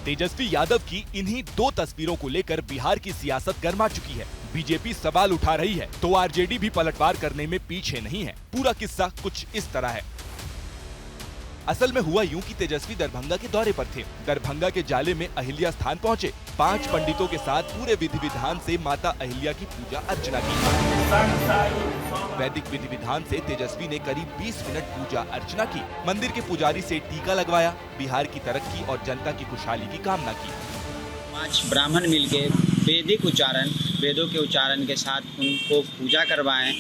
तेजस्वी यादव की इन्हीं 2 तस्वीरों को लेकर बिहार की सियासत गर्मा चुकी है। बीजेपी सवाल उठा रही है तो आरजेडी भी पलटवार करने में पीछे नहीं है। पूरा किस्सा कुछ इस तरह है। असल में हुआ यूं कि तेजस्वी दरभंगा के दौरे पर थे। दरभंगा के जाले में अहिल्या स्थान पहुंचे। 5 पंडितों के साथ पूरे विधि विधान से माता अहिल्या की पूजा अर्चना की। वैदिक विधि विधान से तेजस्वी ने करीब 20 मिनट पूजा अर्चना की। मंदिर के पुजारी से टीका लगवाया। बिहार की तरक्की और जनता की खुशहाली की कामना की। 5 ब्राह्मण मिलके वैदिक उच्चारण, वेदों के उच्चारण के साथ उनको पूजा करवाएं।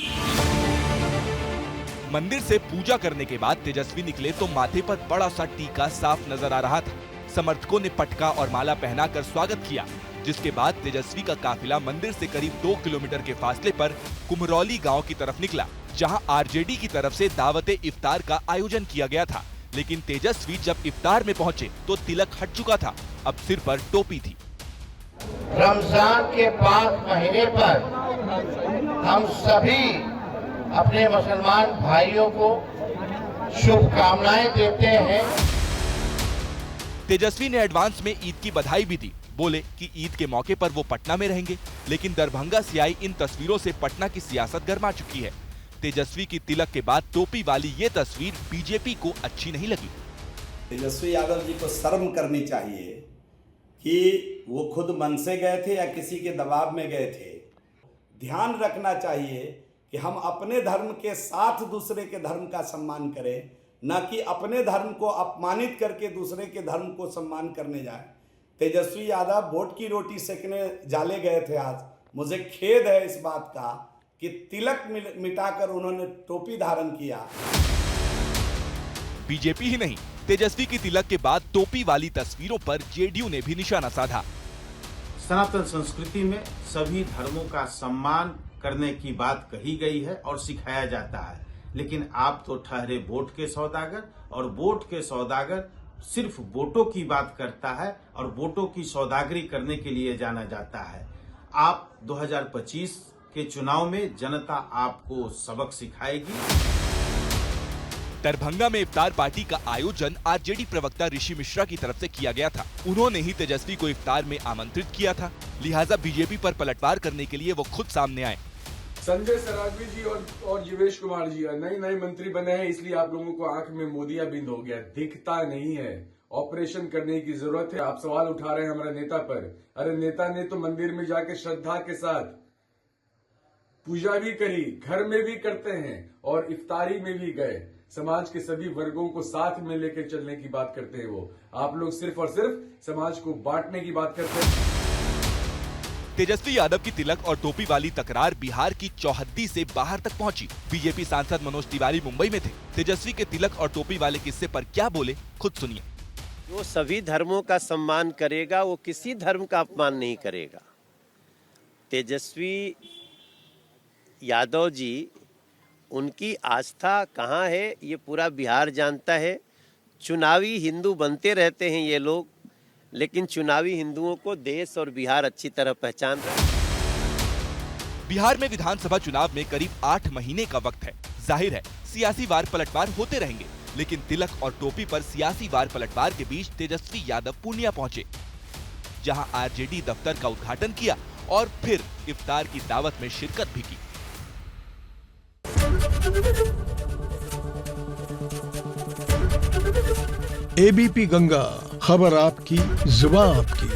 मंदिर से पूजा करने के बाद तेजस्वी निकले तो माथे पर बड़ा सा टीका साफ नजर आ रहा था। समर्थकों ने पटका और माला पहनाकर स्वागत किया, जिसके बाद तेजस्वी का काफिला मंदिर से करीब 2 किलोमीटर के फासले पर कुमरौली गांव की तरफ निकला, जहां आरजेडी की तरफ से दावते इफ्तार का आयोजन किया गया था। लेकिन तेजस्वी जब इफ्तार में पहुंचे तो तिलक हट चुका था, अब सिर पर टोपी थी। रमजान के 5 महीने पर हम सभी अपने मुसलमान भाइयों को शुभकामनाएं देते हैं। तेजस्वी ने एडवांस में ईद की बधाई भी दी। बोले कि ईद के मौके पर वो पटना में रहेंगे, लेकिन दरभंगा से आई इन तस्वीरों से पटना की सियासत गर्मा चुकी है। तेजस्वी की तिलक के बाद टोपी वाली ये तस्वीर बीजेपी को अच्छी नहीं लगी। तेजस्वी यादव जी को शर्म करनी चाहिए कि वो खुद मन से गए थे या किसी के दबाव में गए थे। ध्यान रखना चाहिए कि हम अपने धर्म के साथ दूसरे के धर्म का सम्मान करें, न कि अपने धर्म को अपमानित करके दूसरे के धर्म को सम्मान करने जाए। तेजस्वी यादव वोट की रोटी सेकने जाले गए थे। आज मुझे खेद है इस बात का कि तिलक मिटाकर उन्होंने टोपी धारण किया। बीजेपी ही नहीं, तेजस्वी की तिलक के बाद टोपी वाली तस्वीरों पर जेडीयू ने भी निशाना साधा। सनातन संस्कृति में सभी धर्मों का सम्मान करने की बात कही गई है और सिखाया जाता है, लेकिन आप तो ठहरे वोट के सौदागर, और वोट के सौदागर सिर्फ वोटों की बात करता है और वोटों की सौदागरी करने के लिए जाना जाता है। आप 2025 के चुनाव में जनता आपको सबक सिखाएगी। दरभंगा में इफ्तार पार्टी का आयोजन आरजेडी प्रवक्ता ऋषि मिश्रा की तरफ से किया गया था। उन्होंने ही तेजस्वी को इफ्तार में आमंत्रित किया था, लिहाजा बीजेपी पर पलटवार करने के लिए वो खुद सामने आए। संजय सरावगी जी और जीवेश कुमार जी नए मंत्री बने हैं, इसलिए आप लोगों को आंख में मोतिया बिंद हो गया, दिखता नहीं है। ऑपरेशन करने की जरूरत है। आप सवाल उठा रहे हैं हमारे नेता पर। अरे नेता ने तो मंदिर में जाके श्रद्धा के साथ पूजा भी करी, घर में भी करते हैं और इफ्तारी में भी गए। समाज के सभी वर्गों को साथ में लेकर चलने की बात करते हैं वो। आप लोग सिर्फ और सिर्फ समाज को बांटने की बात करते हैं। तेजस्वी यादव की तिलक और टोपी वाली तकरार बिहार की चौहद्दी से बाहर तक पहुंची। बीजेपी सांसद मनोज तिवारी मुंबई में थे। तेजस्वी के तिलक और टोपी वाले किस्से पर क्या बोले, खुद सुनिए। वो सभी धर्मों का सम्मान करेगा, वो किसी धर्म का अपमान नहीं करेगा। तेजस्वी यादव जी, उनकी आस्था कहाँ है ये पूरा बिहार जानता है। चुनावी हिंदू बनते रहते हैं ये लोग, लेकिन चुनावी हिंदुओं को देश और बिहार अच्छी तरह पहचान रहा है। बिहार में विधानसभा चुनाव में करीब 8 महीने का वक्त है। जाहिर है सियासी वार पलटवार होते रहेंगे, लेकिन तिलक और टोपी पर सियासी वार पलटवार के बीच तेजस्वी यादव पूर्णिया पहुंचे, जहां आरजेडी दफ्तर का उद्घाटन किया और फिर इफ्तार की दावत में शिरकत भी की। एबीपी गंगा, खबर आपकी, जुबान आपकी।